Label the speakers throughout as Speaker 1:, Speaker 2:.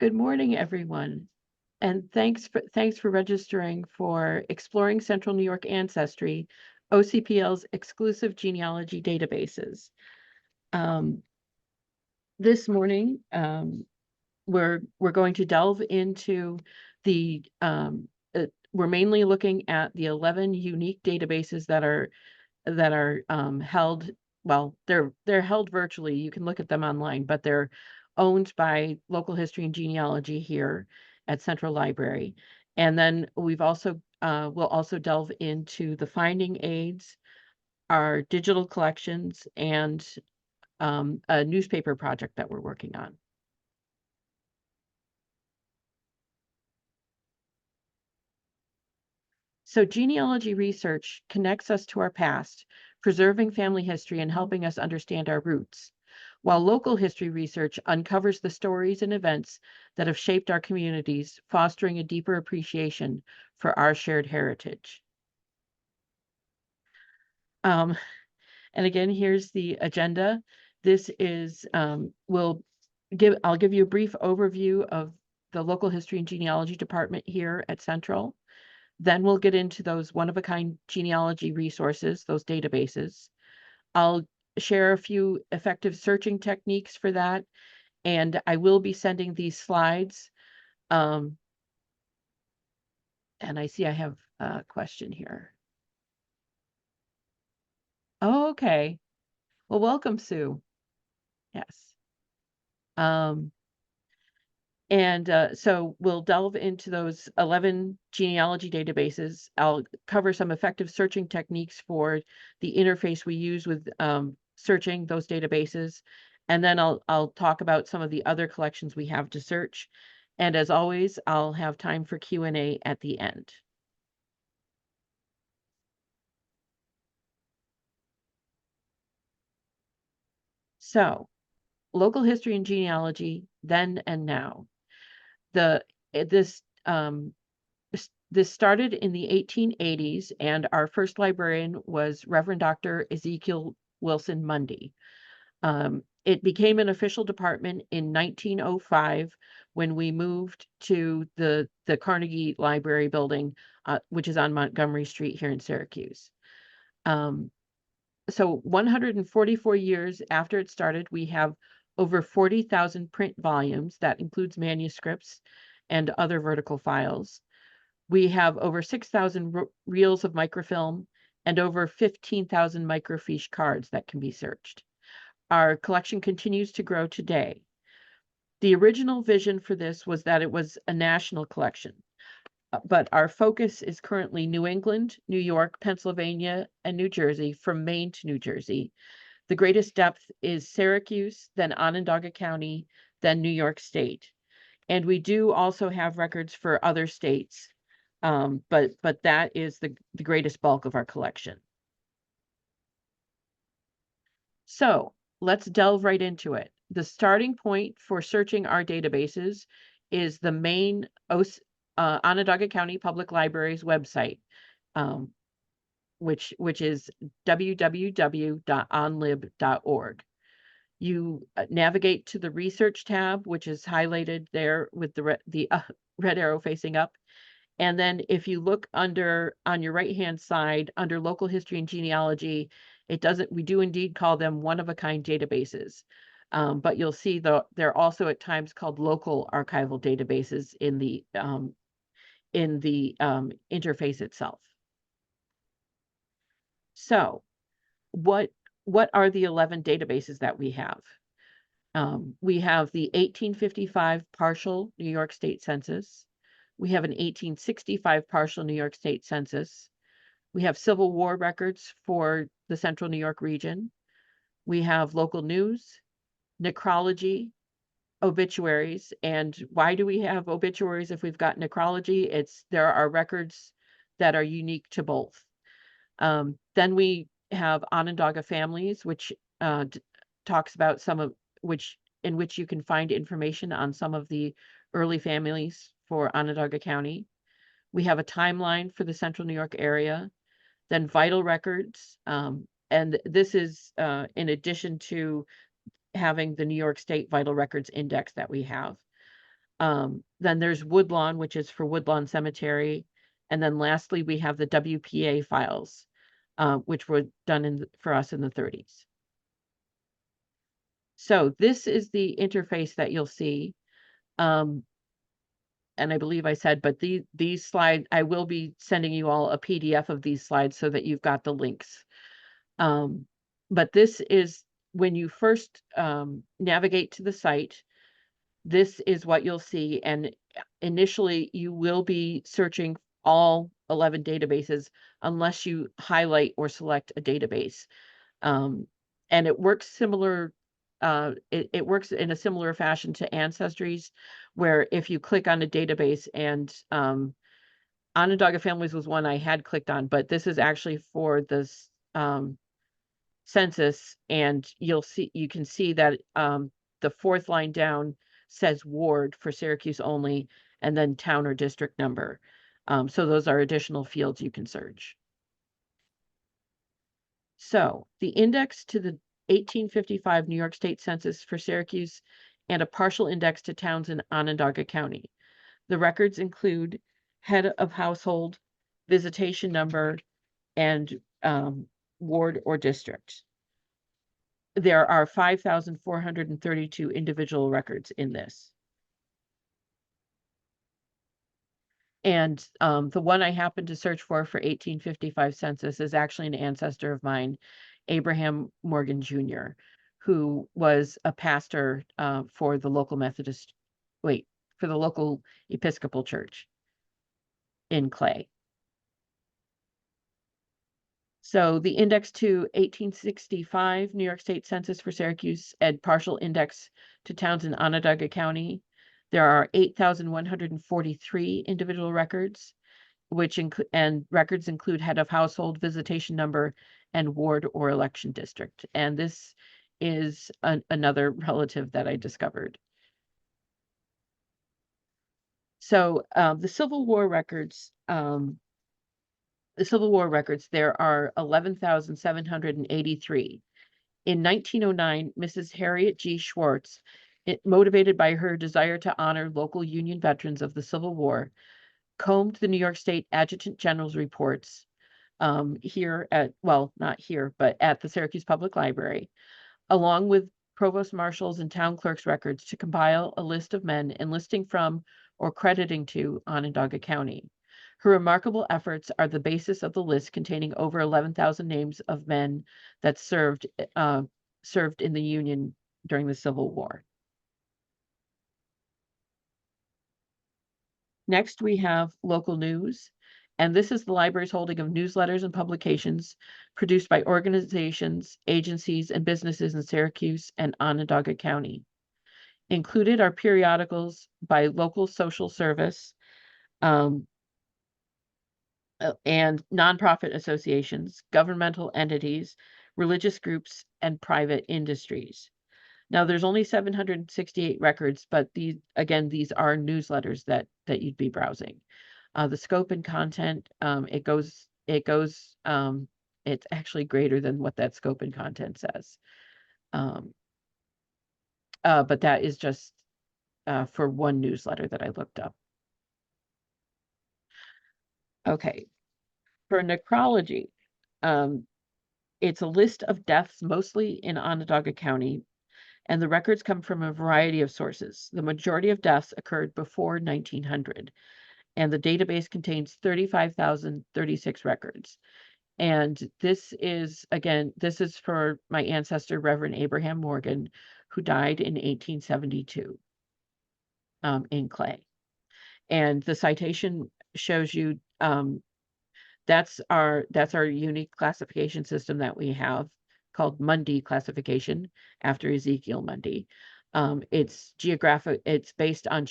Speaker 1: Good morning, everyone. And thanks for registering for Exploring Central New York Ancestry, OCPL's exclusive genealogy databases. This morning, we're going to delve into the we're mainly looking at the 11 unique databases that are held. Well, they're held virtually. You can look at them online, but they're owned by Local History and Genealogy here at Central Library. And then we'll also delve into the finding aids, our digital collections, and a newspaper project that we're working on. So genealogy research connects us to our past, preserving family history and helping us understand our roots, while local history research uncovers the stories and events that have shaped our communities, fostering a deeper appreciation for our shared heritage. And again, here's the agenda. This is, I'll give you a brief overview of the local history and genealogy department here at Central. Then we'll get into those one-of-a-kind genealogy resources, those databases. I'll share a few effective searching techniques for that, and I will be sending these slides. And I see I have a question here. Oh, okay. Well, welcome, Sue. Yes. So we'll delve into those 11 genealogy databases. I'll cover some effective searching techniques for the interface we use with searching those databases. And then I'll talk about some of the other collections we have to search. And as always, I'll have time for Q&A at the end. So, local history and genealogy, then and now. This started in the 1880s, and our first librarian was Reverend Dr. Ezekiel Wilson Mundy. It became an official department in 1905 when we moved to the Carnegie Library building, which is on Montgomery Street here in Syracuse. So 144 years after it started, we have over 40,000 print volumes. That includes manuscripts and other vertical files. We have over 6,000 reels of microfilm and over 15,000 microfiche cards that can be searched. Our collection continues to grow today. The original vision for this was that it was a national collection, but our focus is currently New England, New York, Pennsylvania, and New Jersey, from Maine to New Jersey. The greatest depth is Syracuse, then Onondaga County, then New York State. And we do also have records for other states, but that is the greatest bulk of our collection. So let's delve right into it. The starting point for searching our databases is the main Onondaga County Public Libraries website, which is www.onlib.org. You navigate to the research tab, which is highlighted there with the red arrow facing up. And then if you look on your right-hand side, under local history and genealogy, we do indeed call them one-of-a-kind databases. But you'll see they're also at times called local archival databases in the interface itself. So what are the 11 databases that we have? We have the 1855 partial New York State Census. We have an 1865 partial New York State Census. We have Civil War records for the Central New York region. We have local news, necrology, obituaries. And why do we have obituaries if we've got necrology? There are records that are unique to both. Then we have Onondaga Families, which talks about in which you can find information on some of the early families for Onondaga County. We have a timeline for the Central New York area, then vital records. And this is in addition to having the New York State Vital Records Index that we have. Then there's Woodlawn, which is for Woodlawn Cemetery. And then lastly, we have the WPA files, which were done for us in the 30s. So this is the interface that you'll see. And I believe I said, but these slides, I will be sending you all a PDF of these slides so that you've got the links. But this is when you first navigate to the site, this is what you'll see. And initially you will be searching all 11 databases unless you highlight or select a database. And it works similar, it works in a similar fashion to Ancestry's, where if you click on a database and Onondaga Families was one I had clicked on, but this is actually for this census, and you can see that the fourth line down says ward for Syracuse only, and then town or district number. So those are additional fields you can search. So the index to the 1855 New York State Census for Syracuse and a partial index to towns in Onondaga County. The records include head of household, visitation number, and ward or district. There are 5,432 individual records in this. And the one I happened to search for 1855 census is actually an ancestor of mine, Abraham Morgan Jr., who was a pastor for the local for the local Episcopal Church in Clay. So the index to 1865 New York State Census for Syracuse and partial index to towns in Onondaga County. There are 8,143 individual records, and records include head of household, visitation number, and ward or election district. And this is another relative that I discovered. So the Civil War records, there are 11,783. In 1909, Mrs. Harriet G. Schwartz, motivated by her desire to honor local Union veterans of the Civil War, combed the New York State Adjutant General's reports here at, well, not here, but at the Syracuse Public Library, along with provost marshals and town clerks' records to compile a list of men enlisting from or crediting to Onondaga County. Her remarkable efforts are the basis of the list containing over 11,000 names of men that served in the Union during the Civil War. Next, we have local news, and this is the library's holding of newsletters and publications produced by organizations, agencies, and businesses in Syracuse and Onondaga County. Included are periodicals by local social service, and nonprofit associations, governmental entities, religious groups, and private industries. Now, there's only 768 records, but these are newsletters that you'd be browsing. The scope and content, it's actually greater than what that scope and content says. But that is just for one newsletter that I looked up. Okay, for necrology, it's a list of deaths mostly in Onondaga County, and the records come from a variety of sources. The majority of deaths occurred before 1900, and the database contains 35,036 records. And this is for my ancestor, Reverend Abraham Morgan, who died in 1872 in Clay. And the citation shows you that's our unique classification system that we have called Mundy classification after Ezekiel Mundy. It's based on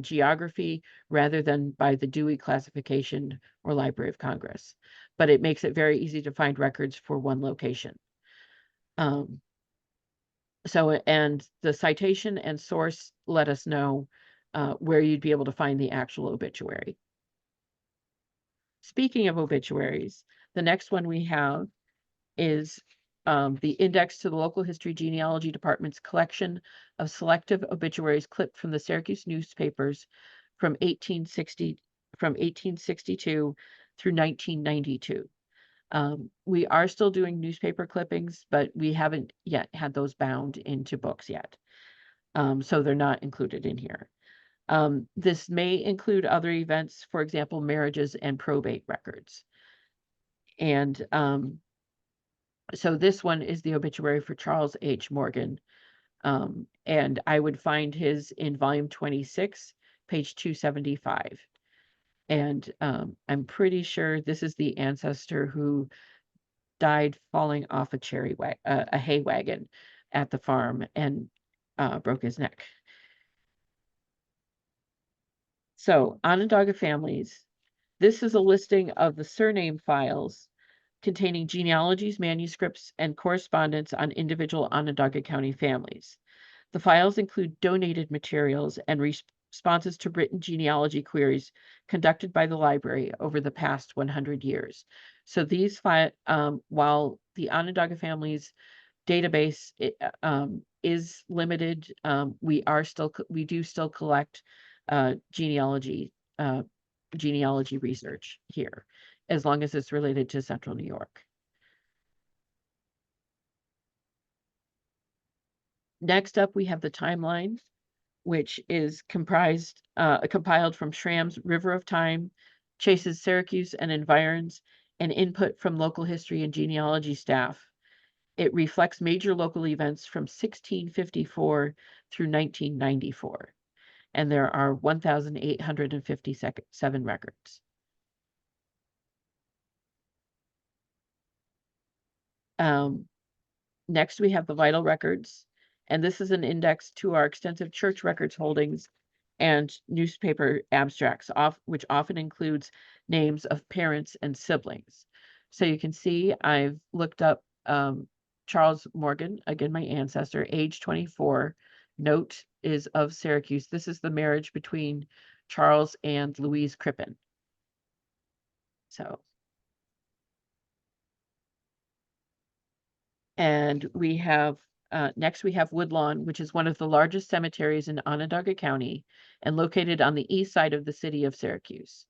Speaker 1: geography rather than by the Dewey classification or Library of Congress, but it makes it very easy to find records for one location. And the citation and source let us know where you'd be able to find the actual obituary. Speaking of obituaries, the next one we have is the index to the local history genealogy department's collection of selective obituaries clipped from the Syracuse newspapers from 1862 through 1992. We are still doing newspaper clippings, but we haven't yet had those bound into books yet. So they're not included in here. This may include other events, for example, marriages and probate records. And so this one is the obituary for Charles H. Morgan. And I would find his in volume 26, page 275. And I'm pretty sure this is the ancestor who died falling off a hay wagon at the farm and broke his neck. So Onondaga families. This is a listing of the surname files containing genealogies, manuscripts, and correspondence on individual Onondaga County families. The files include donated materials and responses to written genealogy queries conducted by the library over the past 100 years. So these while the Onondaga families database is limited, we do still collect genealogy research here, as long as it's related to Central New York. Next up, we have the timeline, which is compiled from Schramm's River of Time, Chase's Syracuse and Environs, and input from local history and genealogy staff. It reflects major local events from 1654 through 1994, and there are 1,857 records. Next, we have the vital records, and this is an index to our extensive church records holdings and newspaper abstracts, which often includes names of parents and siblings. So you can see I've looked up Charles Morgan, again, my ancestor, age 24, note is of Syracuse. This is the marriage between Charles and Louise Crippen. So. And we have, next we have Woodlawn, which is one of the largest cemeteries in Onondaga County and located on the east side of the city of Syracuse.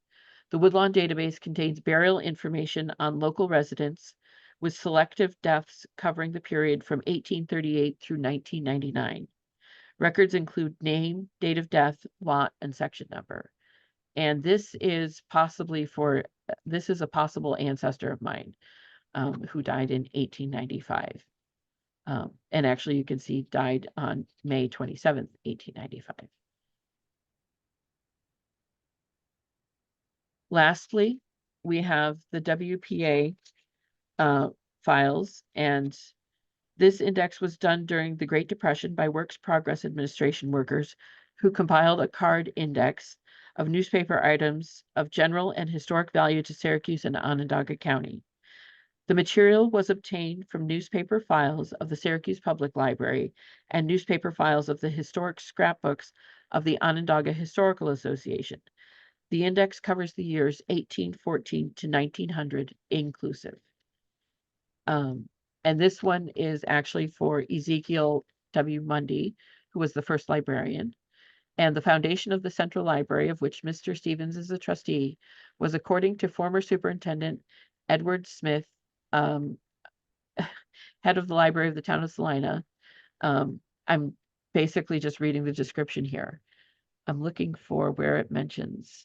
Speaker 1: The Woodlawn database contains burial information on local residents with selective deaths covering the period from 1838 through 1999. Records include name, date of death, lot, and section number. And this is a possible ancestor of mine. Who died in 1895. And actually, you can see died on May 27th, 1895. Lastly, we have the WPA files, and this index was done during the Great Depression by Works Progress Administration workers who compiled a card index of newspaper items of general and historic value to Syracuse and Onondaga County. The material was obtained from newspaper files of the Syracuse Public Library and newspaper files of the historic scrapbooks of the Onondaga Historical Association. The index covers the years 1814 to 1900 inclusive. And this one is actually for Ezekiel W. Mundy, who was the first librarian. And the foundation of the Central Library, of which Mr. Stevens is a trustee, was, according to former Superintendent Edward Smith, head of the library of the town of Salina. I'm basically just reading the description here. I'm looking for where it mentions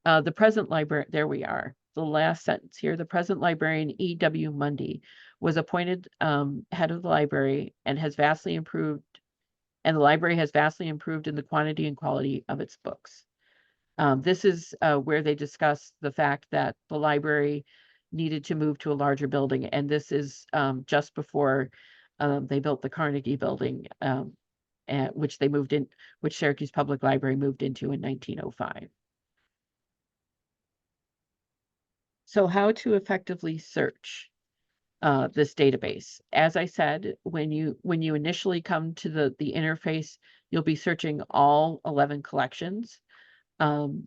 Speaker 1: the present library. There we are. The last sentence here. The present librarian E.W. Mundy was appointed head of the library and has vastly improved, and the library has vastly improved in the quantity and quality of its books. This is where they discuss the fact that the library needed to move to a larger building, and this is just before they built the Carnegie building, which Syracuse Public Library moved into in 1905. So how to effectively search this database? As I said, when you initially come to the interface, you'll be searching all 11 collections. And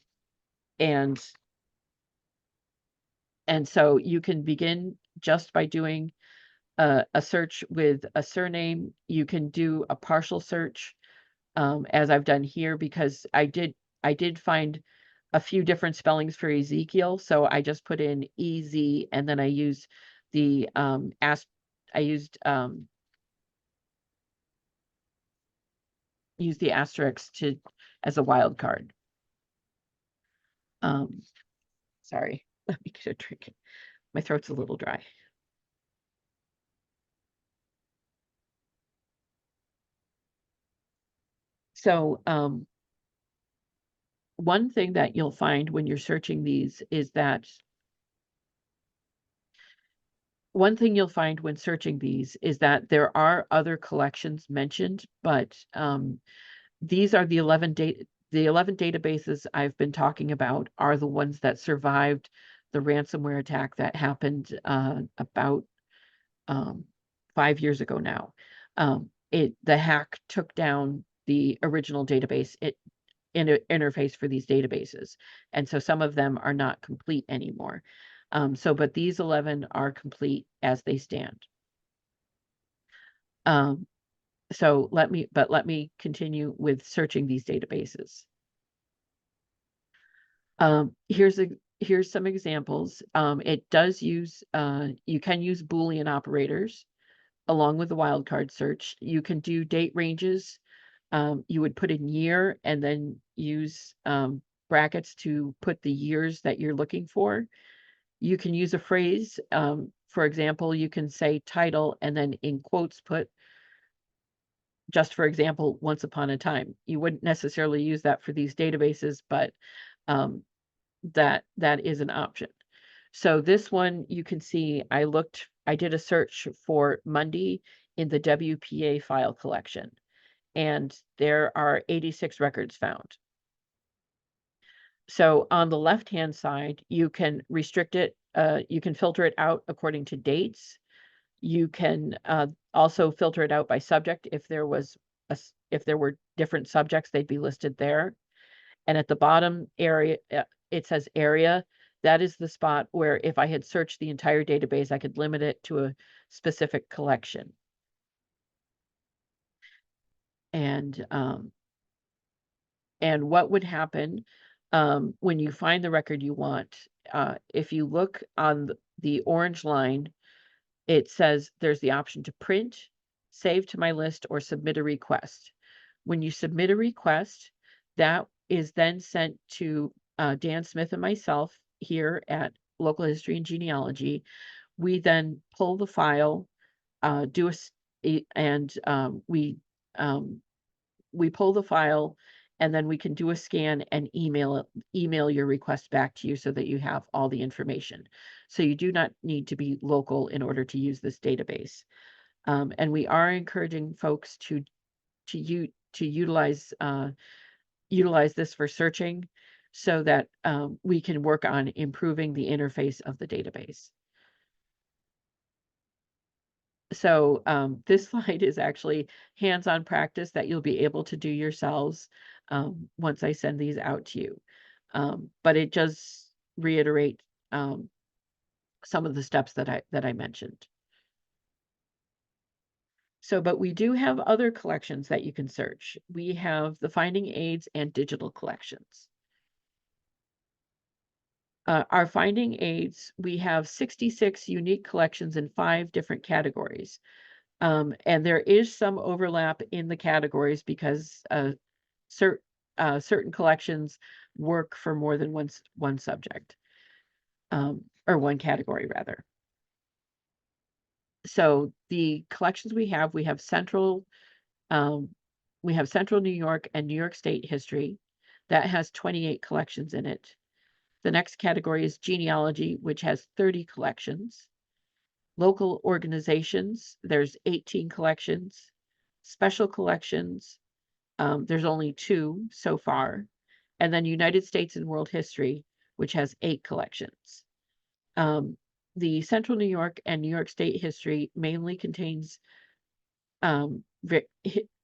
Speaker 1: so you can begin just by doing a search with a surname. You can do a partial search, as I've done here, because I did find a few different spellings for Ezekiel, so I just put in EZ, and then I used the used the asterisk as a wild card. Sorry, let me get a drink. My throat's a little dry. So, one thing that you'll find when you're searching these is that there are other collections mentioned, but these are the 11 databases I've been talking about are the ones that survived the ransomware attack that happened about 5 years ago now. The hack took down the original database interface for these databases, and so some of them are not complete anymore. But these 11 are complete as they stand. So let me continue with searching these databases. Here's some examples. It does use, you can use Boolean operators along with the wildcard search. You can do date ranges. You would put in year and then use brackets to put the years that you're looking for. You can use a phrase. For example, you can say title and then in quotes put, just for example, once upon a time. You wouldn't necessarily use that for these databases, but that is an option. So this one, you can see I did a search for Monday in the WPA file collection, and there are 86 records found. So on the left-hand side, you can restrict it, you can filter it out according to dates. You can also filter it out by subject. If there were different subjects, they'd be listed there. And at the bottom area, it says area. That is the spot where if I had searched the entire database, I could limit it to a specific collection. And what would happen when you find the record you want? If you look on the orange line, it says there's the option to print, save to my list, or submit a request. When you submit a request, that is then sent to Dan Smith and myself here at Local History and Genealogy. We then pull the file, we pull the file, and then we can do a scan and email your request back to you so that you have all the information. So you do not need to be local in order to use this database. And we are encouraging folks to utilize this for searching so that we can work on improving the interface of the database. So this slide is actually hands-on practice that you'll be able to do yourselves once I send these out to you. But it does reiterate some of the steps that I mentioned. So, but we do have other collections that you can search. We have the finding aids and digital collections. Our finding aids, we have 66 unique collections in 5 different categories. And there is some overlap in the categories because certain collections work for more than one subject, or one category rather. So the collections we have Central New York and New York State history. That has 28 collections in it. The next category is genealogy, which has 30 collections. Local organizations, there's 18 collections. Special collections, there's only 2 so far. And then United States and World History, which has 8 collections. The Central New York and New York State history mainly contains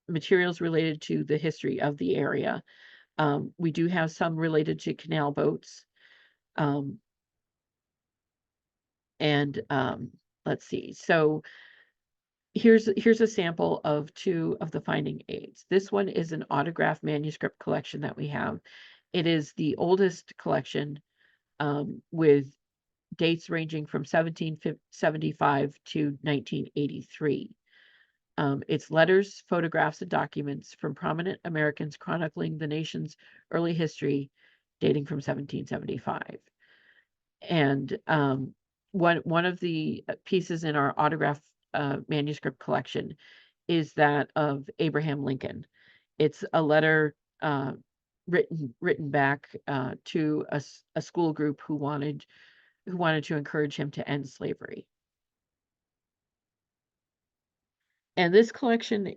Speaker 1: materials related to the history of the area. We do have some related to canal boats. Let's see. So here's a sample of two of the finding aids. This one is an autograph manuscript collection that we have. It is the oldest collection with dates ranging from 1775 to 1983. It's letters, photographs, and documents from prominent Americans chronicling the nation's early history dating from 1775. And one of the pieces in our autograph manuscript collection is that of Abraham Lincoln. It's a letter written back to a school group who wanted to encourage him to end slavery. And this collection,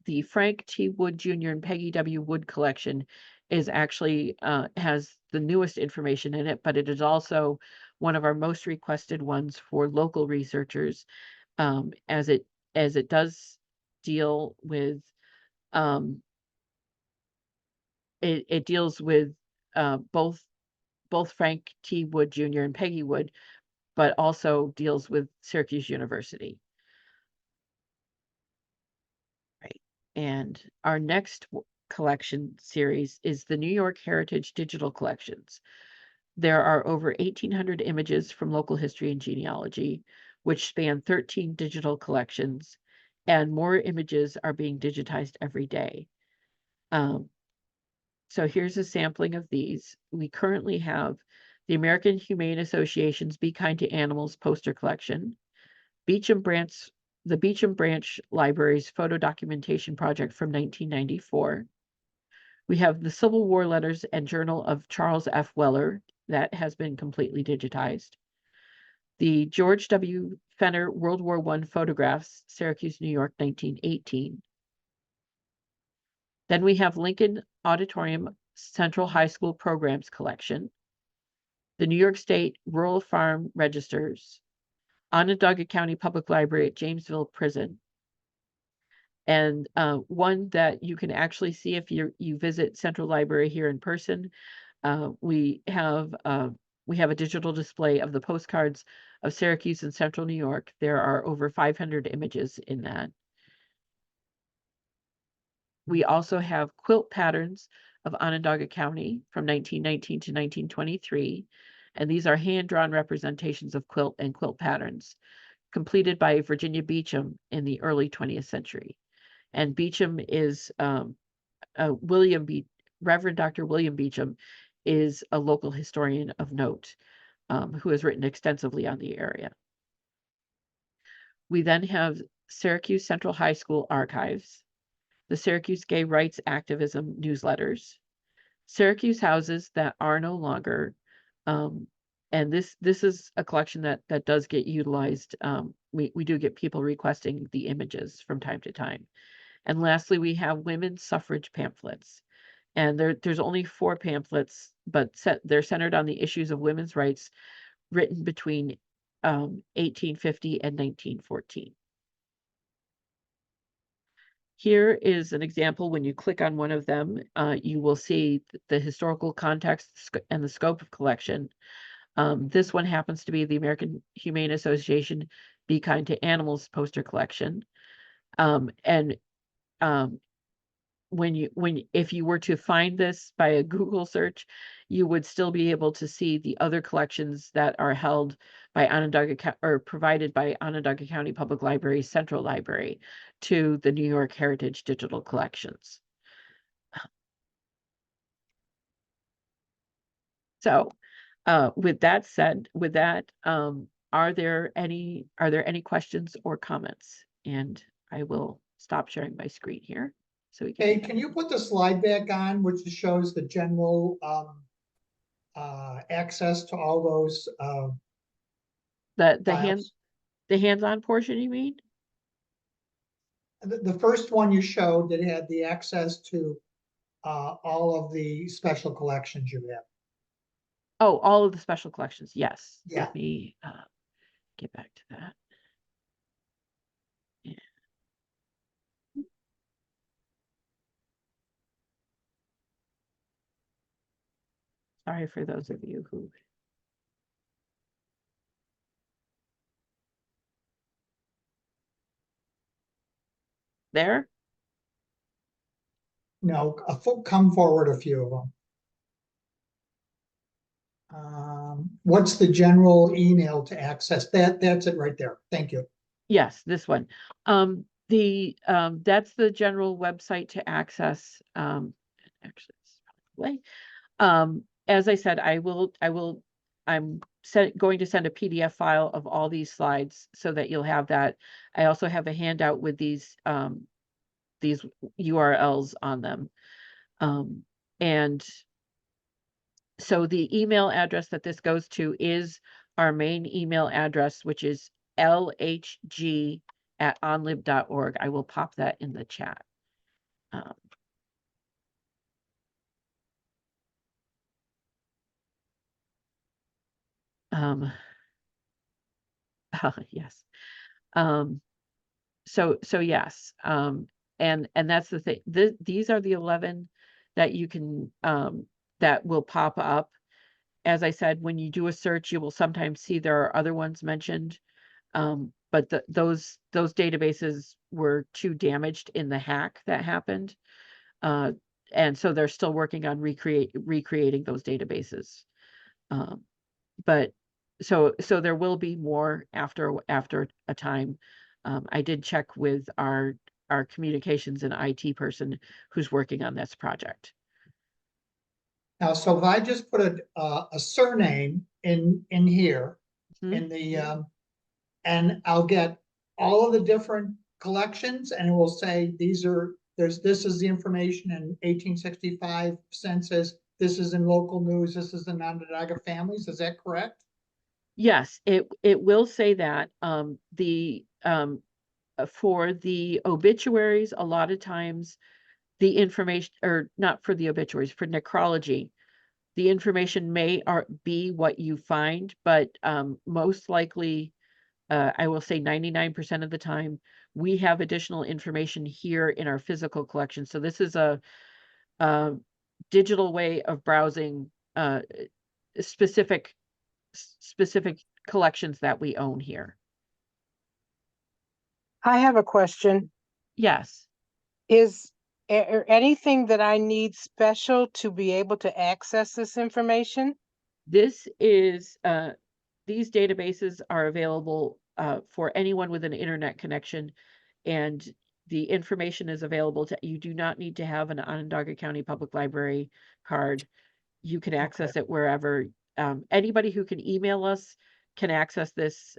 Speaker 1: the Frank T. Wood Jr. and Peggy W. Wood collection, is actually has the newest information in it, but it is also one of our most requested ones for local researchers, as it does deal with it deals with both Frank T. Wood Jr. and Peggy Wood, but also deals with Syracuse University. Right. And our next collection series is the New York Heritage Digital Collections. There are over 1,800 images from local history and genealogy, which span 13 digital collections, and more images are being digitized every day. So here's a sampling of these. We currently have the American Humane Association's Be Kind to Animals poster collection, the Beecham Branch Library's photo documentation project from 1994. We have the Civil War letters and journal of Charles F. Weller that has been completely digitized. The George W. Fenner World War I photographs, Syracuse, New York, 1918. Then we have Lincoln Auditorium Central High School Programs Collection, the New York State Rural Farm Registers, Onondaga County Public Library at Jamesville Prison, and one that you can actually see if you visit Central Library here in person. We have a digital display of the postcards of Syracuse and Central New York. There are over 500 images in that. We also have quilt patterns of Onondaga County from 1919 to 1923, and these are hand-drawn representations of quilt and quilt patterns completed by Virginia Beecham in the early 20th century. And Beecham is Reverend Dr. William Beecham is a local historian of note who has written extensively on the area. We then have Syracuse Central High School archives, the Syracuse Gay Rights Activism newsletters, Syracuse houses that are no longer, and this is a collection that does get utilized. We do get people requesting the images from time to time. And lastly, we have women's suffrage pamphlets. And there's only 4 pamphlets, but they're centered on the issues of women's rights written between 1850 and 1914. Here is an example. When you click on one of them, you will see the historical context and the scope of collection. This one happens to be the American Humane Association Be Kind to Animals poster collection. If you were to find this by a Google search, you would still be able to see the other collections that are held by provided by Onondaga County Public Libraries Central Library to the New York Heritage Digital Collections. So, with that said, are there any questions or comments? And I will stop sharing my screen here. So we can.
Speaker 2: Hey, can you put the slide back on, which shows the general access to all those
Speaker 1: the hands-on portion, you mean?
Speaker 2: The first one you showed that had the access to all of the special collections you have.
Speaker 1: Oh, all of the special collections, yes.
Speaker 2: Yeah.
Speaker 1: Let me get back to that. Yeah. Sorry for those of you who. There?
Speaker 2: No, come forward a few of them. What's the general email to access? That's it right there. Thank you.
Speaker 1: Yes, this one. That's the general website to access. Actually, it's probably as I said, I'm going to send a PDF file of all these slides so that you'll have that. I also have a handout with these URLs on them. And so the email address that this goes to is our main email address, which is lhg@onlib.org. I will pop that in the chat. Yes. So yes. And that's the thing. These are the 11 that you can that will pop up. As I said, when you do a search, you will sometimes see there are other ones mentioned. But those databases were too damaged in the hack that happened. And so they're still working on recreating those databases. But so there will be more after a time. I did check with our communications and IT person who's working on this project.
Speaker 2: Now, so if I just put a surname in here
Speaker 1: Mhm.
Speaker 2: in the and I'll get all of the different collections, and it will say this is the information in 1865 census. This is in local news. This is in Onondaga families. Is that correct?
Speaker 1: Yes, it will say that. For the obituaries, a lot of times the information, or not for the obituaries, for necrology, the information may be what you find, but most likely, I will say 99% of the time, we have additional information here in our physical collection. So this is a digital way of browsing specific collections that we own here.
Speaker 3: I have a question.
Speaker 1: Yes.
Speaker 3: Is there anything that I need special to be able to access this information?
Speaker 1: This is these databases are available for anyone with an internet connection, and the information is available to you. Do not need to have an Onondaga County Public Library card. You can access it wherever. Anybody who can email us can access this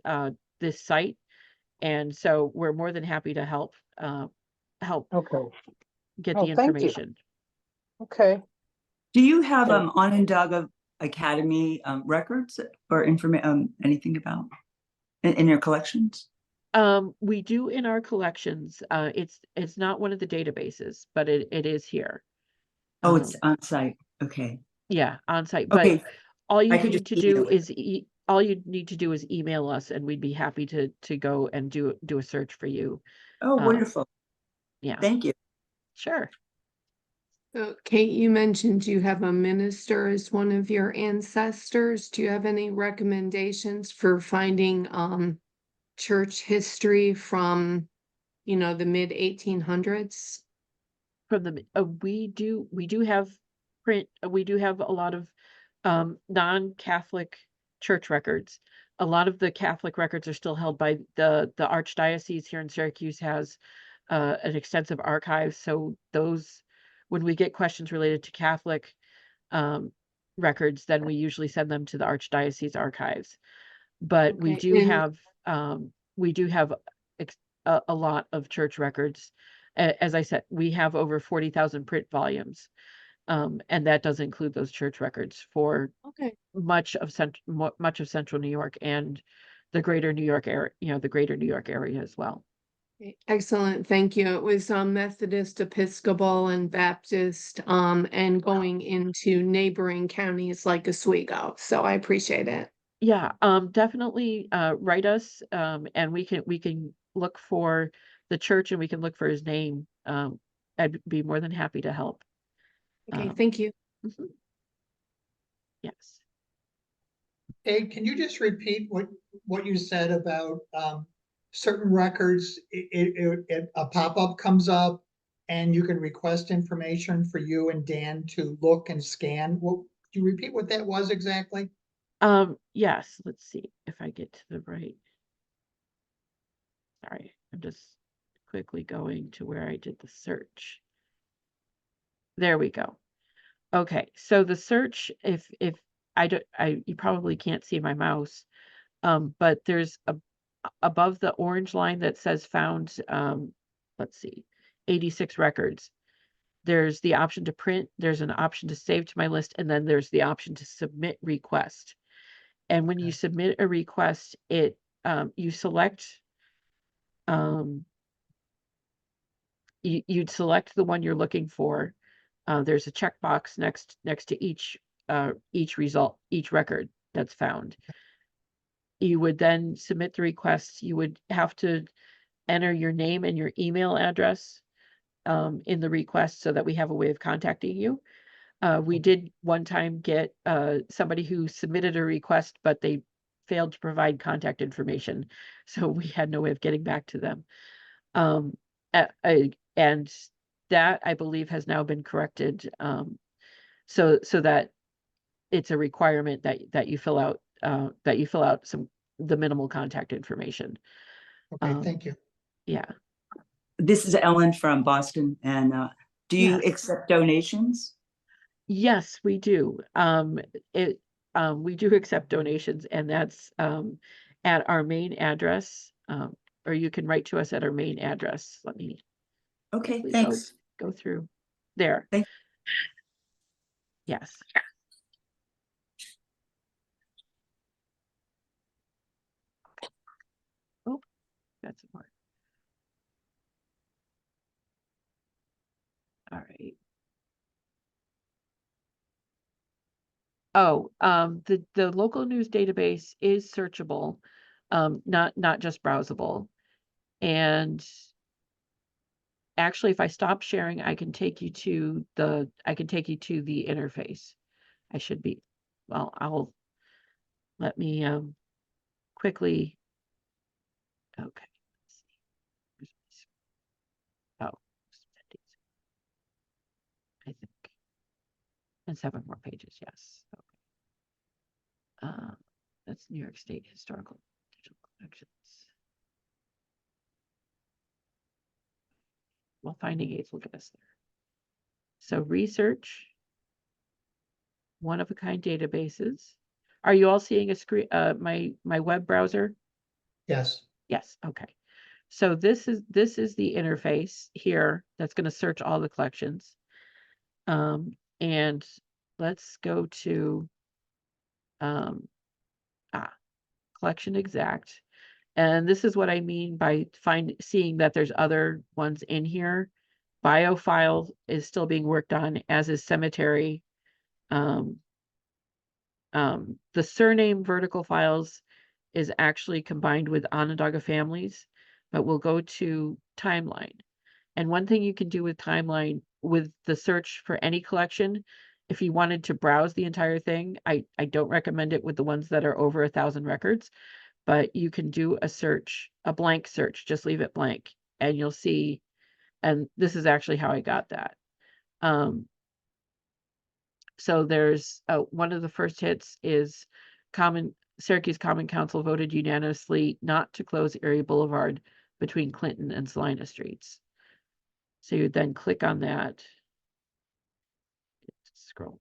Speaker 1: site, and so we're more than happy to help
Speaker 3: Okay.
Speaker 1: get
Speaker 3: Oh,
Speaker 1: the
Speaker 3: thank you.
Speaker 1: information.
Speaker 3: Okay.
Speaker 4: Do you have Onondaga Academy records or anything about in your collections?
Speaker 1: We do in our collections. It's not one of the databases, but it is here.
Speaker 4: Oh, it's on site. Okay.
Speaker 1: Yeah, on site. But
Speaker 4: Okay.
Speaker 1: all you
Speaker 4: I could
Speaker 1: need
Speaker 4: just
Speaker 1: to do
Speaker 4: email it.
Speaker 1: is all you need to do is email us, and we'd be happy to go and do a search for you.
Speaker 4: Oh, wonderful.
Speaker 1: Yeah,
Speaker 4: Thank you.
Speaker 1: sure.
Speaker 5: So Kate, you mentioned you have a minister as one of your ancestors. Do you have any recommendations for finding church history from, the mid 1800s?
Speaker 1: From the we do have print. We do have a lot of non-Catholic church records. A lot of the Catholic records are still held by the Archdiocese here in Syracuse has an extensive archive. So those, when we get questions related to Catholic records, then we usually send them to the Archdiocese archives. But we
Speaker 5: Okay,
Speaker 1: do
Speaker 5: and-
Speaker 1: have a lot of church records. As I said, we have over 40,000 print volumes. And that does include those church records for
Speaker 5: Okay.
Speaker 1: much of central New York and the greater New York area, the greater New York area as well.
Speaker 5: Excellent, thank you. It was Methodist, Episcopal, and Baptist, and going into neighboring counties like Oswego. So I appreciate it.
Speaker 1: Yeah, definitely write us, and we can look for the church and we can look for his name. I'd be more than happy to help.
Speaker 5: Okay, thank you.
Speaker 1: Mhm. Yes.
Speaker 2: Hey, can you just repeat what you said about certain records, a pop-up comes up and you can request information for you and Dan to look and scan. Well, do you repeat what that was exactly?
Speaker 1: Yes, let's see if I get to the right. Sorry, I'm just quickly going to where I did the search. There we go. Okay, so the search, if I don't, you probably can't see my mouse, but there's above the orange line that says found, let's see, 86 records. There's the option to print, there's an option to save to my list, and then there's the option to submit request. And when you
Speaker 2: Okay.
Speaker 1: submit a request, you select, you'd select the one you're looking for. There's a checkbox next to each result, each record that's found. You would then submit the request. You would have to enter your name and your email address in the request so that we have a way of contacting you. We did one time get somebody who submitted a request, but they failed to provide contact information. So we had no way of getting back to them. And that, I believe, has now been corrected. So that it's a requirement that you fill out the minimal contact information.
Speaker 2: Okay, thank you.
Speaker 1: Yeah.
Speaker 4: This is Ellen from Boston, and do you
Speaker 1: Yes.
Speaker 4: accept donations?
Speaker 1: Yes, we do. We do accept donations, and that's at our main address, or you can write to us at our main address. Let me
Speaker 4: Okay,
Speaker 1: quickly
Speaker 4: thanks.
Speaker 1: go through there.
Speaker 4: Thank-
Speaker 1: Yes. Oh, that's more. All right. Oh, the local news database is searchable, not just browsable. And actually, if I stop sharing, I can take you to the interface. I should be, well, let me quickly, okay. Let's see. Oh, I think. And 7 more pages, yes. Okay. That's New York State Historical Digital Collections. Well, finding aids will get us there. So research, one-of-a-kind databases. Are you all seeing a screen, my web browser?
Speaker 2: Yes.
Speaker 1: Yes, okay. So this is the interface here that's going to search all the collections. And let's go to collection exact. And this is what I mean by seeing that there's other ones in here. Biofile is still being worked on, as is cemetery. The surname vertical files is actually combined with Onondaga families, but we'll go to timeline. And one thing you can do with timeline with the search for any collection, if you wanted to browse the entire thing, I don't recommend it with the ones that are over 1,000 records, but you can do a search, a blank search, just leave it blank, and you'll see, and this is actually how I got that. So there's one of the first hits is Syracuse Common Council voted unanimously not to close Erie Boulevard between Clinton and Salina Streets. So you then click on that. Scroll.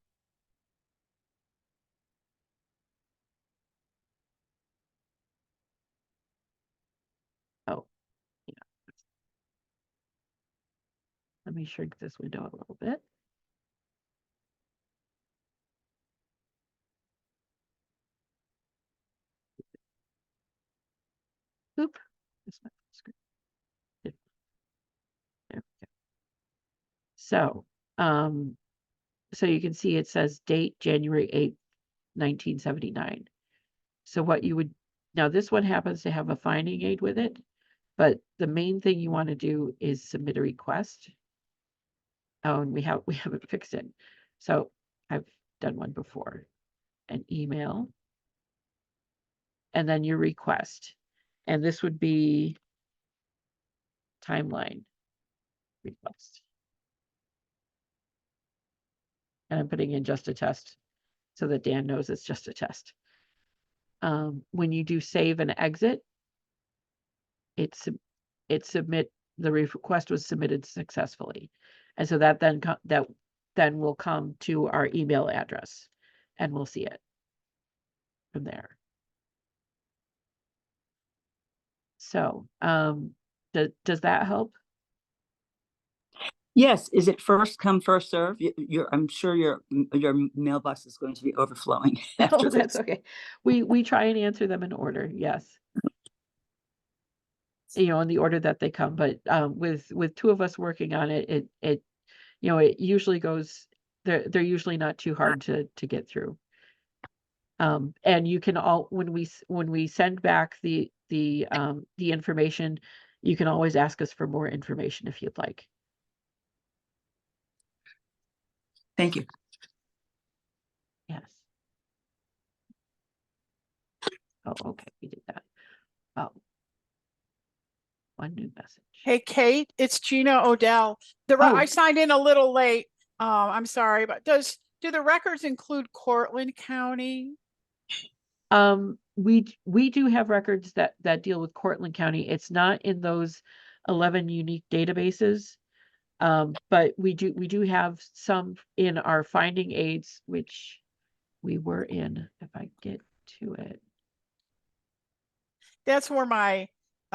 Speaker 1: Oh, yeah. Let me shrink this window a little bit. Oop. That's not the screen. There we go. So, so you can see it says date January 8th, 1979. So what you would, now this one happens to have a finding aid with it, but the main thing you want to do is submit a request. Oh, and we haven't fixed it. So I've done one before. An email. And then your request. And this would be timeline request. And I'm putting in just a test so that Dan knows it's just a test. When you do save and exit, it submit, the request was submitted successfully. And so that then will come to our email address and we'll see it from there. So, does that help?
Speaker 4: Yes, is it first come, first serve? I'm sure your mailbox is going to be overflowing after
Speaker 1: Oh, that's
Speaker 4: this.
Speaker 1: okay. We try and answer them in order, yes. You know, in the order that they come, but with two of us working on it, it you know, it usually goes, they're usually not too hard to get through. And you can when we send back the information, you can always ask us for more information if you'd like.
Speaker 4: Thank you.
Speaker 1: Yes. Oh, okay, we did that. Oh. One new message.
Speaker 6: Hey, Kate, it's Gina Odell. I signed in a little late. I'm sorry, but do the records include Cortland County?
Speaker 1: We do have records that deal with Cortland County. It's not in those 11 unique databases. But we do have some in our finding aids, which we were in, if I get to it.
Speaker 6: That's where my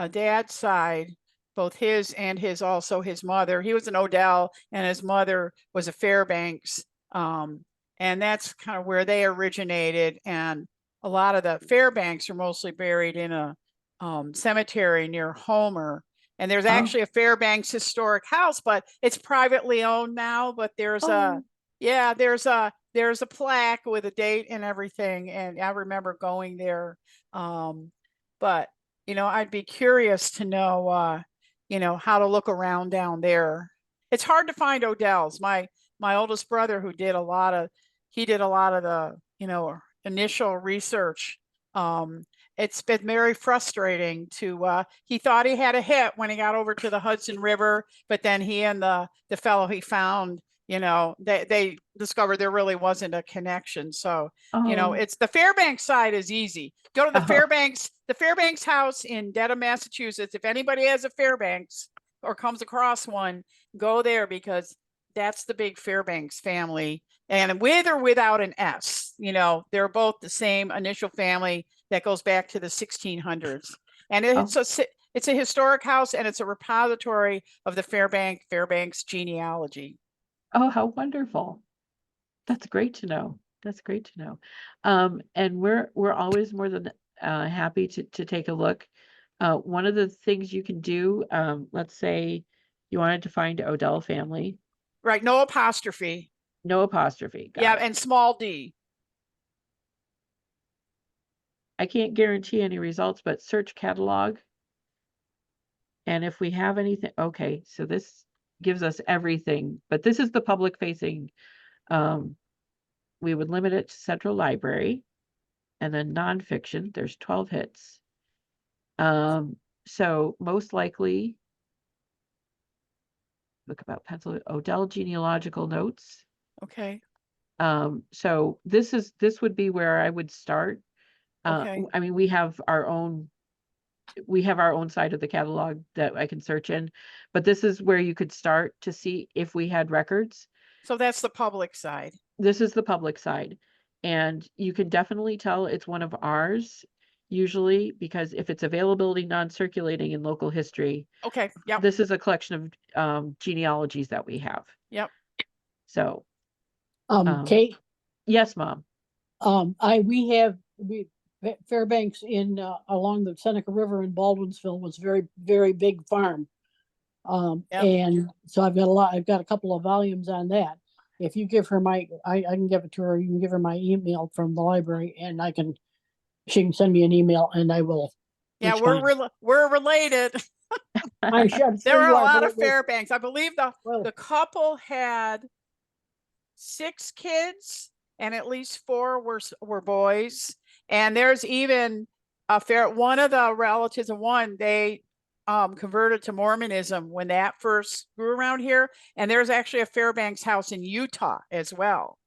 Speaker 6: dad's side, both his and also his mother, he was an Odell and his mother was a Fairbanks. And that's kind of where they originated. And a lot of the Fairbanks are mostly buried in a cemetery near Homer. And there's actually a Fairbanks historic house, but it's privately owned now. But there's there's a plaque with a date and everything. And I remember going there. But you know, I'd be curious to know, you know, how to look around down there. It's hard to find Odells. My oldest brother, who did a lot of the, you know, initial research. It's been very frustrating to, he thought he had a hit when he got over to the Hudson River, but then he and the fellow he found, you know, they discovered there really wasn't a connection. So, you know, it's the Fairbanks side is easy. Go to the Fairbanks house in Dedham, Massachusetts. If anybody has a Fairbanks or comes across one, go there because that's the big Fairbanks family. And with or without an S, you know, they're both the same initial family that goes back to the 1600s. And it's a historic house and it's a repository of the Fairbanks genealogy.
Speaker 1: Oh, how wonderful. That's great to know. That's great to know. And we're always more than happy to take a look. One of the things you can do, let's say you wanted to find Odell family.
Speaker 6: Right, no apostrophe.
Speaker 1: No apostrophe.
Speaker 6: Yeah, and small d.
Speaker 1: I can't guarantee any results, but search catalog. And if we have anything, okay, so this gives us everything, but this is the public facing. We would limit it to Central Library and then nonfiction. There's 12 hits. So most likely, look about Pennsylvania, Odell genealogical notes.
Speaker 6: Okay.
Speaker 1: So this would be where I would start.
Speaker 6: Okay.
Speaker 1: I mean, we have our own side of the catalog that I can search in, but this is where you could start to see if we had records.
Speaker 6: So that's the public side.
Speaker 1: This is the public side, and you can definitely tell it's one of ours usually because if it's availability non-circulating in local history.
Speaker 6: Okay. Yep.
Speaker 1: This is a collection of genealogies that we have.
Speaker 6: Yep.
Speaker 1: So
Speaker 7: Kate,
Speaker 1: yes, Mom.
Speaker 7: we have Fairbanks in along the Seneca River in Baldwinsville was very, very big farm. And so I've got a couple of volumes on that. If you give her I can give it to her. You can give her my email from the library and she can send me an email and I will.
Speaker 6: Yeah, we're related.
Speaker 7: I'm sure
Speaker 6: There were
Speaker 7: you
Speaker 6: a
Speaker 7: are,
Speaker 6: lot of Fairbanks. I believe the couple had 6 kids and at least 4 were boys. And there's even one of the relatives of one, they converted to Mormonism when that first grew around here. And there's actually a Fairbanks house in Utah as well.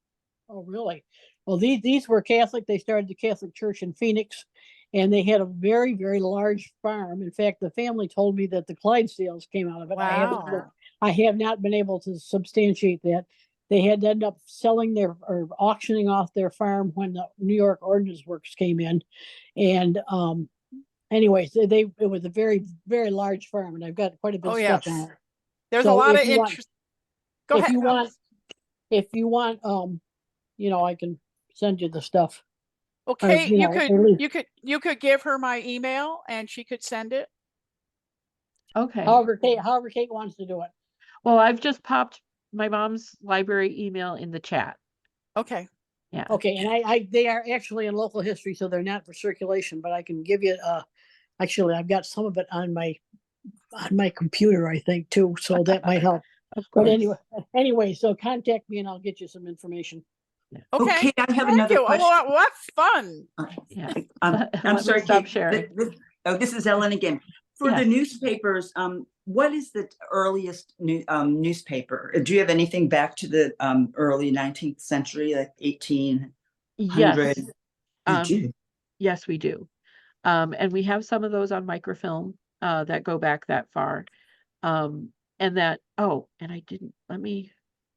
Speaker 7: Oh, really? Well, these were Catholic. They started the Catholic Church in Phoenix, and they had a very, very large farm. In fact, the family told me that the Clydesdales came out of it.
Speaker 6: Wow.
Speaker 7: I have not been able to substantiate that. They had to end up selling their or auctioning off their farm when the New York Ordnance Works came in. And anyways, it was a very, very large farm, and I've got quite a bit
Speaker 6: Oh,
Speaker 7: of
Speaker 6: yes.
Speaker 7: stuff on it.
Speaker 6: There's a
Speaker 7: So
Speaker 6: lot
Speaker 7: if
Speaker 6: of
Speaker 7: you want-
Speaker 6: interest. Go
Speaker 7: if
Speaker 6: ahead.
Speaker 7: you want, I can send you the stuff.
Speaker 6: Okay,
Speaker 7: you know, at least-
Speaker 6: you could give her my email and she could send it.
Speaker 1: Okay.
Speaker 7: However Kate wants to do it.
Speaker 1: Well, I've just popped my mom's library email in the chat.
Speaker 6: Okay.
Speaker 1: Yeah.
Speaker 7: Okay, and they are actually in local history, so they're not for circulation, but I can give you, actually, I've got some of it on my computer, I think, too, so that might help.
Speaker 1: Of
Speaker 7: But
Speaker 1: course.
Speaker 7: anyway, so contact me and I'll get you some information.
Speaker 6: Okay.
Speaker 4: I have
Speaker 6: Thank
Speaker 4: another
Speaker 6: you.
Speaker 4: question.
Speaker 6: Oh, what fun.
Speaker 1: Yeah.
Speaker 4: I'm
Speaker 1: Let me
Speaker 4: sorry,
Speaker 1: stop
Speaker 4: Kate.
Speaker 1: sharing.
Speaker 4: This is Ellen again. For the
Speaker 1: Yes.
Speaker 4: newspapers, what is the earliest newspaper? Do you have anything back to the early 19th century, like 1800?
Speaker 1: Yes.
Speaker 4: You do?
Speaker 1: Yes, we do. And we have some of those on microfilm that go back that far. And that, and I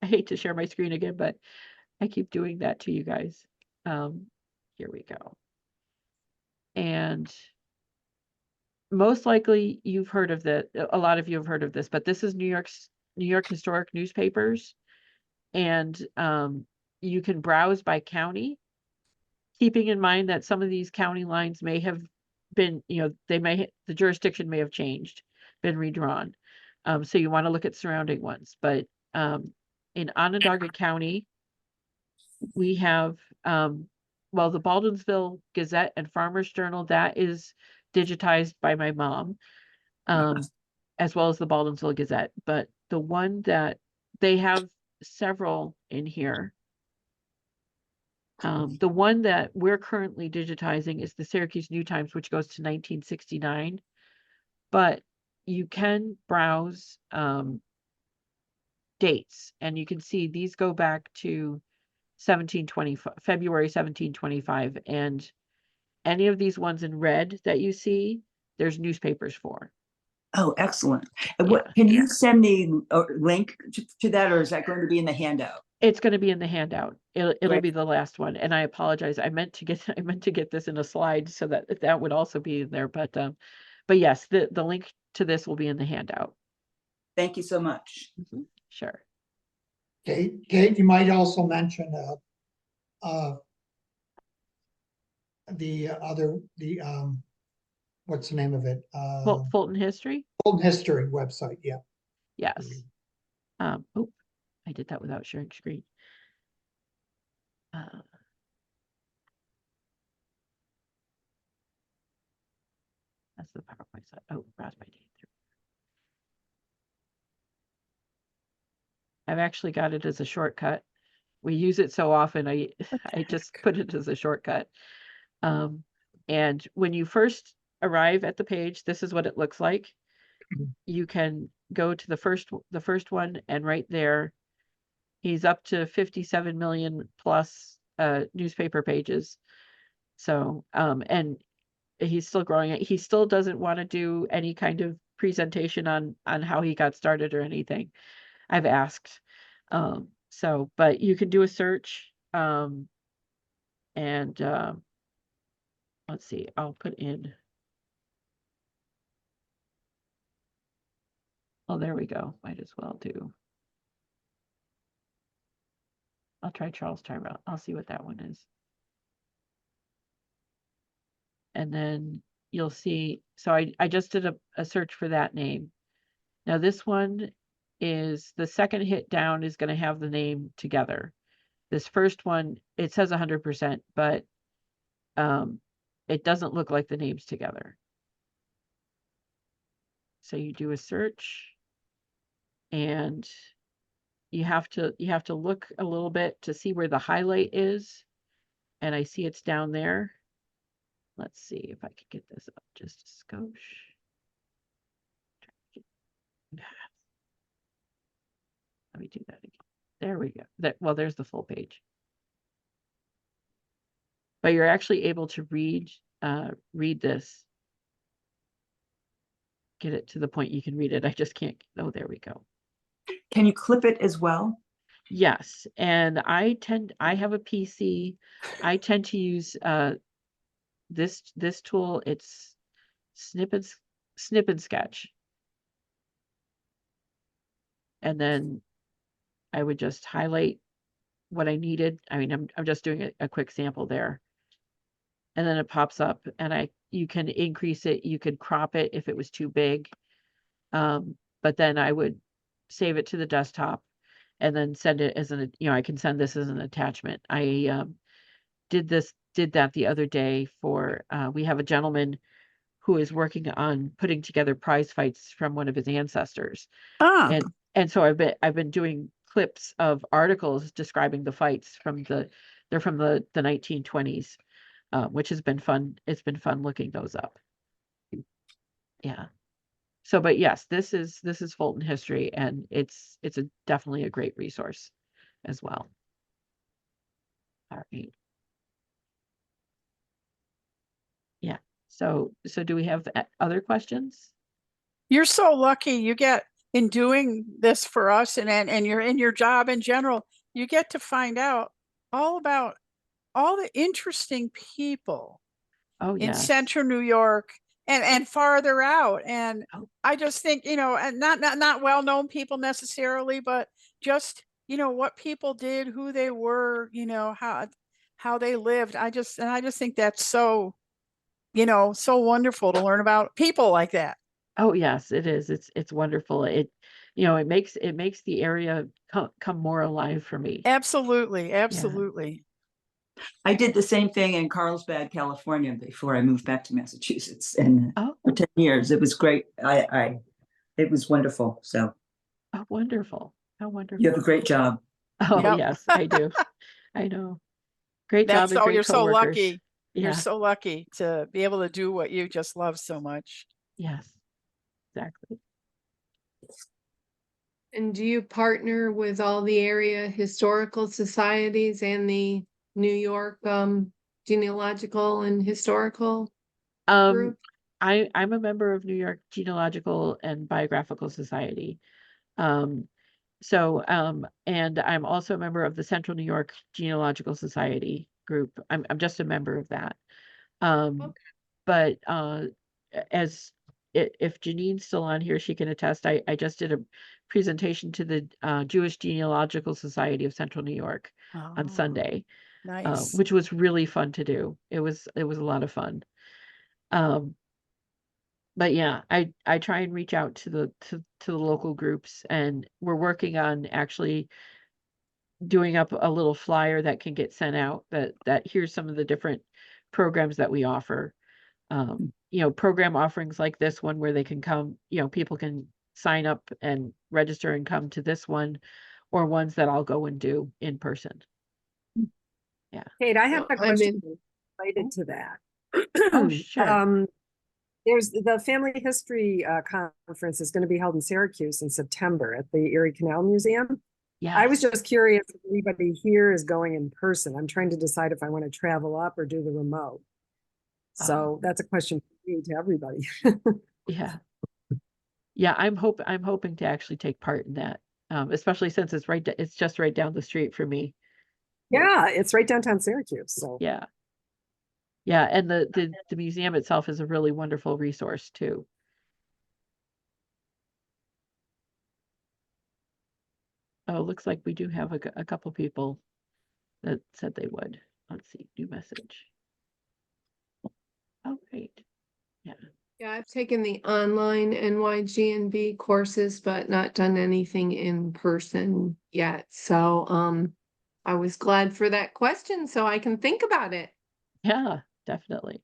Speaker 1: hate to share my screen again, but I keep doing that to you guys. Here we go. And most likely you've heard of a lot of you have heard of this, but this is New York Historic Newspapers. And you can browse by county, keeping in mind that some of these county lines may have been, the jurisdiction may have changed, been redrawn. So you want to look at surrounding ones. But in Onondaga County, we have, the Baldwinsville Gazette and Farmers Journal, that is digitized by my mom, as well as the Baldwinsville Gazette. But the one that they have several in here. The one that we're currently digitizing is the Syracuse New Times, which goes to 1969. But you can browse dates, and you can see these go back to February 1725. And any of these ones in red that you see, there's newspapers for.
Speaker 4: Oh, excellent.
Speaker 1: Yeah.
Speaker 4: Can you send me a link to that, or is that going to be in the handout?
Speaker 1: It's going to be in the handout. It'll
Speaker 4: Great.
Speaker 1: be the last one. And I apologize. I meant to get this in a slide so that would also be in there. But yes, the link to this will be in the handout.
Speaker 4: Thank you so much.
Speaker 1: Mm-hmm. Sure.
Speaker 2: Kate, you might also mention what's the name of it?
Speaker 1: Fulton History.
Speaker 2: Fulton History website. Yeah.
Speaker 1: Yes. I did that without sharing screen. That's the PowerPoint slide. Browse by date. I've actually got it as a shortcut. We use it so often, I just put it as a shortcut. And when you first arrive at the page, this is what it looks like. You can go to the first one, and right there, he's up to 57 million plus newspaper pages. So, and he's still growing it. He still doesn't want to do any kind of presentation on how he got started or anything. I've asked. But you can do a search. And let's see, I'll put in. Oh, there we go. Might as well do. I'll try Charles Tyrrell. I'll see what that one is. And then you'll see, so I just did a search for that name. Now this one is, the second hit down is going to have the name together. This first one, it says 100%, but it doesn't look like the names together. So you do a search, and you have to look a little bit to see where the highlight is. And I see it's down there. let's see if I can get this up just a skosh. Let me do that again. There we go. Well, there's the full page. But you're actually able to read this. Get it to the point you can read it. I just can't. Oh, there we go.
Speaker 4: Can you clip it as well?
Speaker 1: Yes, and I have a PC. I tend to use this tool. It's snip and sketch. And then I would just highlight what I needed. I mean, I'm just doing a quick sample there. And then it pops up, and you can increase it, you could crop it if it was too big. But then I would save it to the desktop and then send it as I can send this as an attachment. I did that the other day for we have a gentleman who is working on putting together prize fights from one of his ancestors.
Speaker 6: Ah,
Speaker 1: And so I've been doing clips of articles describing the fights they're from the 1920s. Which has been fun. It's been fun looking those up. Yeah. So, but yes, this is Fulton history, and it's definitely a great resource as well. All right. Yeah. So do we have other questions?
Speaker 6: you're so lucky. You get in doing this for us, and you're in your job in general, you get to find out all about all the interesting people
Speaker 1: Oh,
Speaker 6: in
Speaker 1: yes.
Speaker 6: central New York and farther out. And
Speaker 1: Oh.
Speaker 6: I just think, and not well-known people necessarily, but just, what people did, who they were, how they lived. I just think that's so, so wonderful to learn about people like that.
Speaker 1: Oh, yes, it is. It's wonderful. It makes the area come more alive for me.
Speaker 6: Absolutely. Absolutely.
Speaker 4: I did the same thing in Carlsbad, California before I moved back to Massachusetts, and
Speaker 1: Oh,
Speaker 4: for 10 years. It was great. It was wonderful. So
Speaker 1: oh, wonderful. How wonderful.
Speaker 4: you have a great job.
Speaker 1: Oh,
Speaker 6: Yep.
Speaker 1: yes, I do. I know. Great job and great
Speaker 6: You're so
Speaker 1: coworkers.
Speaker 6: lucky.
Speaker 1: Yeah.
Speaker 6: You're so lucky to be able to do what you just love so much.
Speaker 1: Yes, exactly.
Speaker 5: And do you partner with all the area historical societies and the New York genealogical and historical group?
Speaker 1: I'm a member of New York Genealogical and Biographical Society. And I'm also a member of the Central New York Genealogical Society group. I'm just a member of that.
Speaker 5: Okay.
Speaker 1: But if Janine's still on here, she can attest. I just did a presentation to the Jewish Genealogical Society of Central New York on
Speaker 6: Oh,
Speaker 1: Sunday,
Speaker 6: nice.
Speaker 1: which was really fun to do. It was a lot of fun. But yeah, I try and reach out to the local groups, and we're working on actually doing up a little flyer that can get sent out that here's some of the different programs that we offer. Program offerings like this one where they can come, people can sign up and register and come to this one, or ones that I'll go and do in person. Yeah.
Speaker 8: Kate, I have a
Speaker 5: I mean,
Speaker 8: question related to that.
Speaker 1: Oh, sure.
Speaker 8: There's the Family History Conference is going to be held in Syracuse in September at the Erie Canal Museum.
Speaker 1: Yeah.
Speaker 8: I was just curious if anybody here is going in person. I'm trying to decide if I want to travel up or do the remote. So that's a question for me to everybody.
Speaker 1: Yeah. Yeah, I'm hoping to actually take part in that. Especially since it's just right down the street for me.
Speaker 8: Yeah, it's right downtown Syracuse. So
Speaker 1: Yeah. Yeah, and the museum itself is a really wonderful resource too. Oh, it looks like we do have a couple people that said they would. Let's see, new message. Oh, great. Yeah.
Speaker 5: yeah, I've taken the online NYGNB courses, but not done anything in person yet. So I was glad for that question, so I can think about it.
Speaker 1: Yeah, definitely.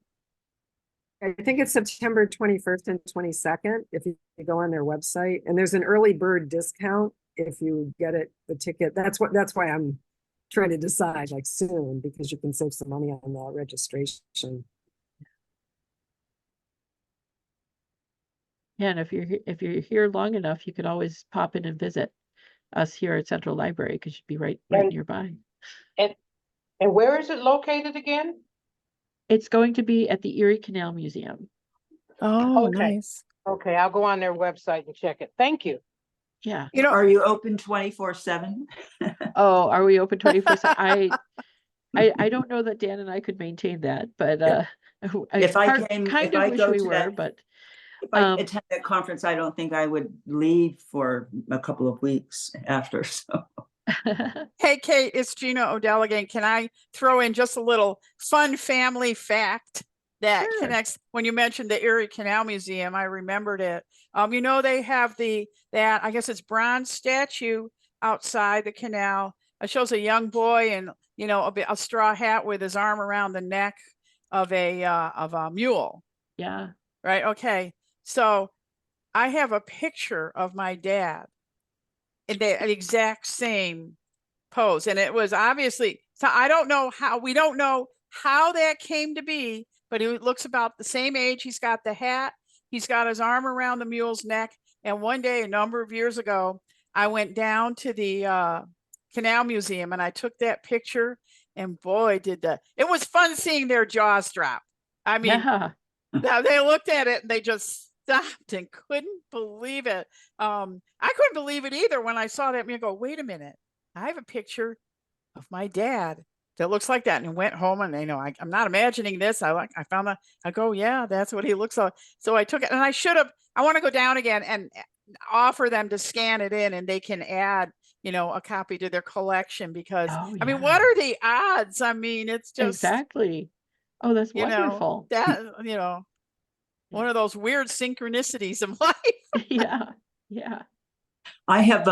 Speaker 8: I think it's September 21st and 22nd if you go on their website, and there's an early bird discount if you get the ticket. That's why I'm trying to decide like soon, because you can save some money on the registration.
Speaker 1: Yeah, and if you're here long enough, you could always pop in and visit us here at Central Library because you'd be right
Speaker 3: And-
Speaker 1: nearby.
Speaker 3: And where is it located again?
Speaker 1: It's going to be at the Erie Canal Museum.
Speaker 6: Oh,
Speaker 3: Okay.
Speaker 6: nice.
Speaker 3: Okay, I'll go on their website and check it. Thank you.
Speaker 1: Yeah.
Speaker 6: You know,
Speaker 4: Are you open 24/7?
Speaker 1: Oh, are we open 24/7? I don't know that Dan and I could maintain that, but
Speaker 4: If I
Speaker 1: part
Speaker 4: came,
Speaker 1: kind
Speaker 4: if
Speaker 1: of
Speaker 4: I
Speaker 1: wish
Speaker 4: go
Speaker 1: we
Speaker 4: to
Speaker 1: were,
Speaker 4: that,
Speaker 1: but
Speaker 4: if I
Speaker 1: um,
Speaker 4: attend that conference, I don't think I would leave for a couple of weeks after. So
Speaker 6: hey, Kate, it's Gina Odell again. Can I throw in just a little fun family fact that
Speaker 1: Sure.
Speaker 6: connects when you mentioned the Erie Canal Museum? I remembered it. You know, they have that I guess it's bronze statue outside the canal. It shows a young boy in, you know, a straw hat with his arm around the neck of a mule.
Speaker 1: Yeah.
Speaker 6: Right. Okay. So I have a picture of my dad in the exact same pose. And it was obviously, so we don't know how that came to be, but he looks about the same age. He's got the hat, he's got his arm around the mule's neck. And one day, a number of years ago, I went down to the Canal Museum and I took that picture, and boy, it was fun seeing their jaws drop. I mean,
Speaker 1: Yeah.
Speaker 6: they looked at it and they just stopped and couldn't believe it. I couldn't believe it either when I saw that and go, wait a minute, I have a picture of my dad that looks like that. And I went home and I'm not imagining this. I found that, I go, yeah, that's what he looks like. So I took it, and I want to go down again and offer them to scan it in, and they can add, a copy to their collection, because
Speaker 1: Oh,
Speaker 6: I mean,
Speaker 1: yeah.
Speaker 6: what are the odds? I mean, it's just,
Speaker 1: Exactly. Oh, that's wonderful.
Speaker 6: one of those weird synchronicities of life.
Speaker 1: Yeah. Yeah.
Speaker 4: I have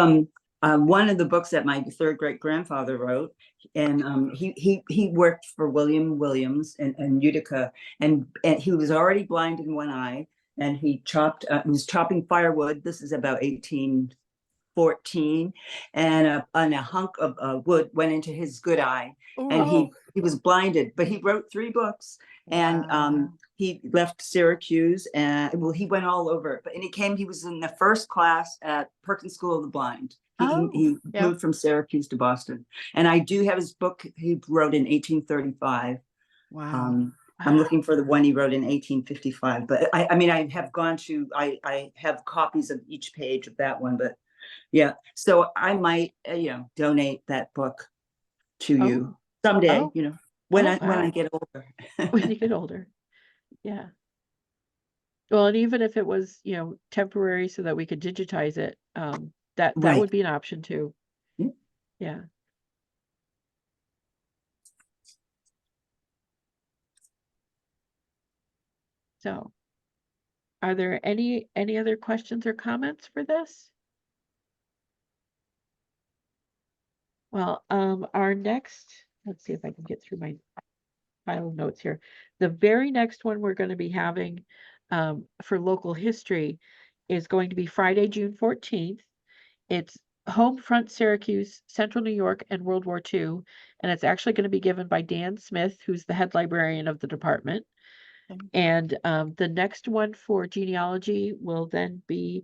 Speaker 4: one of the books that my third great grandfather wrote, and he worked for William Williams in Utica, and he was already blind in one eye, and he was chopping firewood. This is about 1814, and a hunk of wood went into his good eye, and he was blinded, but he wrote 3 books. And he left Syracuse, and he went all over. But he was in the first class at Perkins School of the Blind. He moved from Syracuse to Boston. And I do have his book he wrote in 1835.
Speaker 6: Wow.
Speaker 4: I'm looking for the one he wrote in 1855. But I have copies of each page of that one. But yeah, so I might donate that book to you someday. When I get older.
Speaker 1: When you get older. Yeah. Well, and even if it was, temporary so that we could digitize it, that
Speaker 4: Right.
Speaker 1: would be an option too.
Speaker 4: Yeah.
Speaker 1: Yeah. So, are there any other questions or comments for this? Well, our next, let's see if I can get through my file of notes here. The very next one we're going to be having for local history is going to be Friday, June 14th. It's Homefront Syracuse, Central New York, and World War II. And it's actually going to be given by Dan Smith, who's the head librarian of the department. And the next one for genealogy will then be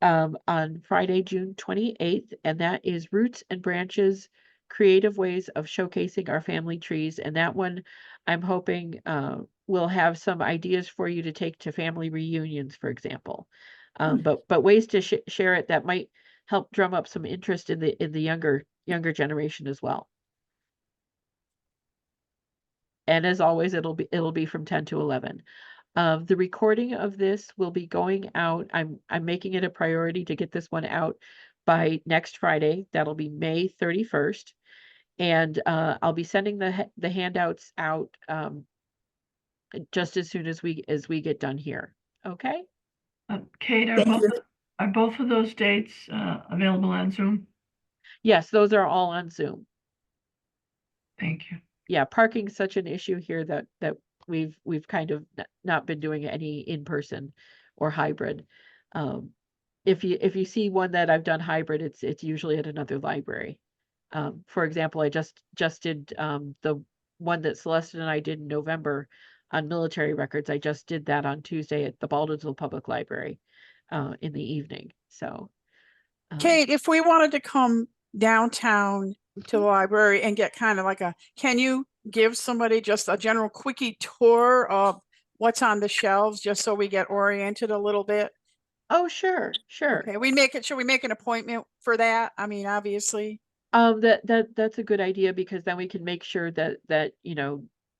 Speaker 1: on Friday, June 28th, and that is Roots and Branches, Creative Ways of Showcasing Our Family Trees. And that one, I'm hoping we'll have some ideas for you to take to family reunions, for example. But ways to share it that might help drum up some interest in the younger generation as well. And as always, it'll be from 10 to 11. The recording of this will be going out. I'm making it a priority to get this one out by next Friday. That'll be May 31st. And I'll be sending the handouts out just as soon as we get done here. Okay?
Speaker 9: Kate, are both of those dates available on Zoom?
Speaker 1: Yes, those are all on Zoom.
Speaker 9: Thank you.
Speaker 1: Yeah, parking's such an issue here that we've kind of not been doing any in person or hybrid. If you see one that I've done hybrid, it's usually at another library. For example, I just did the one that Celeste and I did in November on military records. I just did that on Tuesday at the Baldwinsville Public Library in the evening. So,
Speaker 6: Kate, if we wanted to come downtown to the library and get kind of like can you give somebody just a general quickie tour of what's on the shelves, just so we get oriented a little bit?
Speaker 1: oh, sure.
Speaker 6: Okay, should we make an appointment for that? I mean, obviously.
Speaker 1: That's a good idea, because then we can make sure that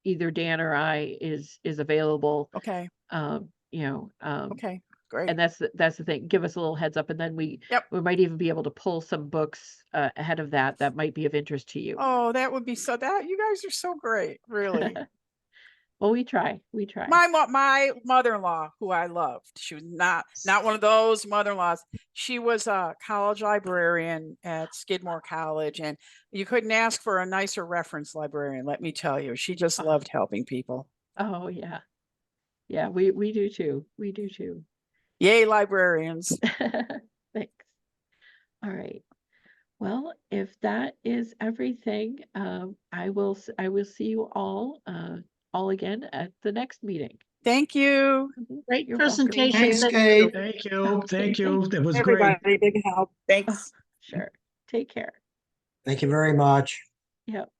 Speaker 1: either Dan or I is available.
Speaker 6: Okay, okay, great.
Speaker 1: And that's the thing. Give us a little heads up, and then we might even be able to pull some books ahead of that might be of interest to you.
Speaker 6: Oh, that would be you guys are so great, really.
Speaker 1: Well, we try.
Speaker 6: My mother-in-law, who I loved, she was not one of those mother-in-laws. She was a college librarian at Skidmore College, and you couldn't ask for a nicer reference librarian, let me tell you. She just loved helping people.
Speaker 1: Oh, yeah. Yeah, we do too. We do too.
Speaker 6: Yay, librarians.
Speaker 1: Thanks. All right. Well, if that is everything, I will see you all again at the next meeting.
Speaker 6: Thank you.
Speaker 7: Great
Speaker 1: You're welcome.
Speaker 7: presentation.
Speaker 2: Thanks, Kate.
Speaker 10: Thank you. Thank you. That was
Speaker 8: Everybody,
Speaker 10: great.
Speaker 8: big help.
Speaker 4: Thanks.
Speaker 1: Sure. Take care.
Speaker 10: Thank you very much.
Speaker 1: Yep.